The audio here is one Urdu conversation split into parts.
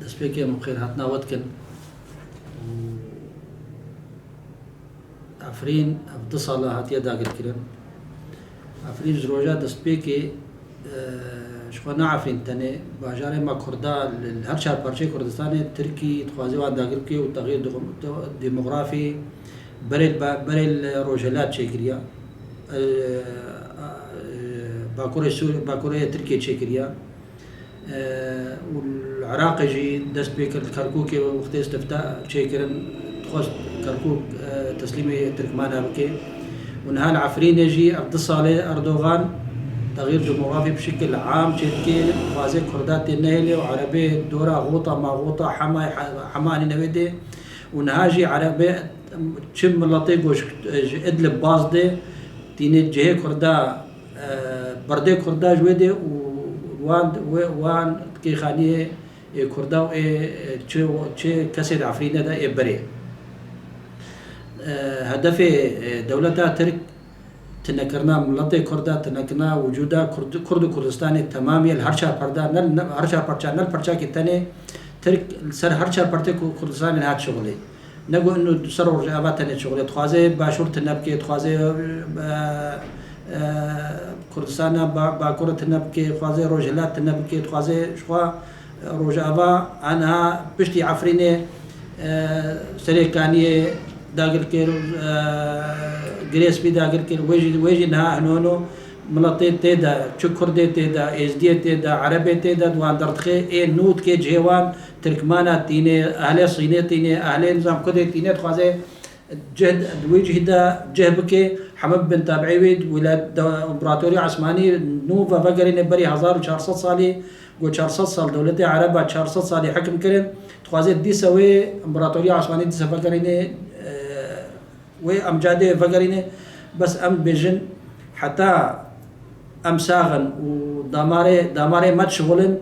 دەست پێکێم خێر هاتناوەتکن ئەفرین 2 ساڵە هاتیە داگیرکردن ئەفرین ڕۆژە دەست پێکێ شخوا نعفرین تەنێ باژارێ ما کووردا هەر چار پارچەی کوردستانê ترکی دixwaze wan dagir bike û teغîr demografî berê rojhilat çêkiriya Bakurê Tirkiye çêkiriya û Iraqê jî dest pê kir Kerkûkê wextê istifta çêkirin dixwast Kerkûk teslîmê Tirkmana bike û niha li Efrînê jî 2 salê Erdogan تغيير ديموغرافي بشكل عام تشكي خوازي كردات النهلي وعربي دورا غوطة ما غوطة حماني نويدي ونهاجي عربي تشم ملطيق وش ادلب بازدي تيني جهه كردا بردي كردا جويدي وان كي خانيه كردا و تشي كسر عفرينه ده بري هدف دولتها ترك تنكرنا ملتي كردا تنكرنا وجودا كرد كردستاني تمامي الهرشا بردا هرشا برشا نل برشا كتاني ترك سر هرشا برتي كردستاني هات شغلي نقول انه سر رجابات تاني شغلي تخازي باشور تنبكي تخازي كردستان باكورة تنبكي تخازي روجلات تنبكي تخازي شوا رجابا انها بشتي عفريني سريكانيه داگر کر گریس بی داگر کر ویجی نه هنونو ملتی تیدا چکرده تیدا ازدی تیدا عربی تیدا دوان دردخه ای نوت که جوان ترکمانا تینه اهل صینه تینه اهل نظام کده تینه تخوازه جهد ویجی دا جهب که حمد بن تابعی وید ولاد امپراتوری عثمانی نوفا وگرین بری 1400 سالی و 400 سال دولت عربا 400 سالی حکم کردن تخوازه دی سوی امپراتوری عثمانی دی سفر کرینه وأمجاده فقرينه بس أم بيجن حتى أم ساغن ودماري ما تشغلن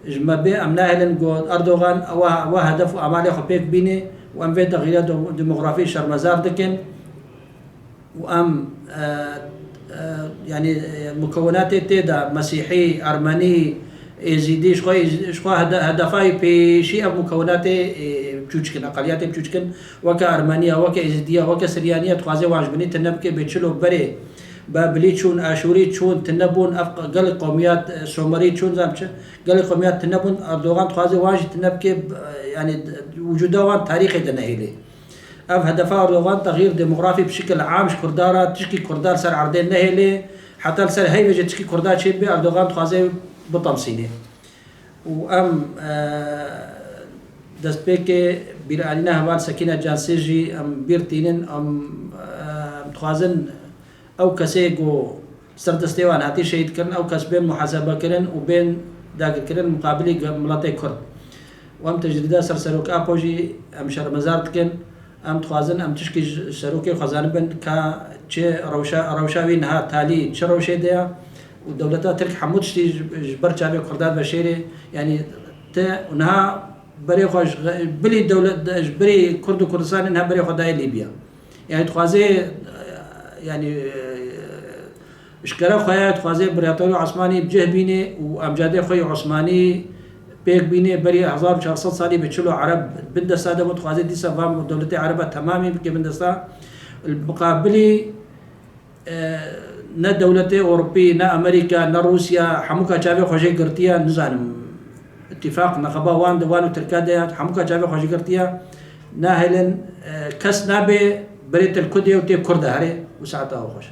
جما بي أم ناهلن قول أردوغان أو هدف أعمالي خبيك بيني وأم في تغييرات ديموغرافية شرمزار دكن وأم يعني مكونات تيدا مسيحي أرمني يزيدي شخوا هدفاي بشيء مكونات بچوچكن اقليات بچوچكن وكا ارمنيا وكا ازديا وكا سريانيه تخازي واجبني تنبكي بتشلو بري بابلي چون اشوري چون تنبون افق قال قوميات سومري چون زامچ قال قوميات تنبون اردوغان تخازي واجب تنبكي يعني وجودوان تاريخي دنهيلي اف هدفها اردوغان تغيير ديموغرافي بشكل عام كردارا تشكي كردار سر عردين نهيلي حتى سر هي وجه تشكي كردار شي بي اردوغان تخازي بطمسيني وام دست پێکێ بیرعالینا هەوار سەکینە جانسێژی ئەم بیرتینن ئەم دخوازن ئەو کەسێک و سەردەستێوان هاتی شەهیدکردن ئەو کەس بێن محاسەبەکردن و بێن داگیرکردن مقابلی مڵەتێک کورد و ئەم تەجریدا سەر سەرۆک ئاپۆژی ئەم شەرمەزار دکەن ئەم دخوازن ئەم تشکی سەرۆکی خەزانە بن کە چێ ڕەوشاوی نەها تالی چ ڕەوشێ دەیە و دەولەتە ترک هەموو تشتی بەر چاوێ کوردات بە شێرێ یعنی نەها بري خوش بلي دولة بري كرد كردستان إنها بري خداي ليبيا يعني تخازي يعني إشكال خويا تخازي بريطانيا عثماني بجه بيني وأمجاد خوي عثماني بيك بيني بري 1400 سالي بتشلو عرب بندستا ده متخازي دي سفام دولة عربة تمامي بكي بندستا المقابلي نا دولة أوروبية نا أمريكا نا روسيا حموكا جابي خوشي قرتيا نزانم اتفاق نقبا وان دوان وتركاديا حموكا جابي خوشي قرتيا ناهلن كس نابي بريت الكودي وتيب كرده هري وساعتها خوش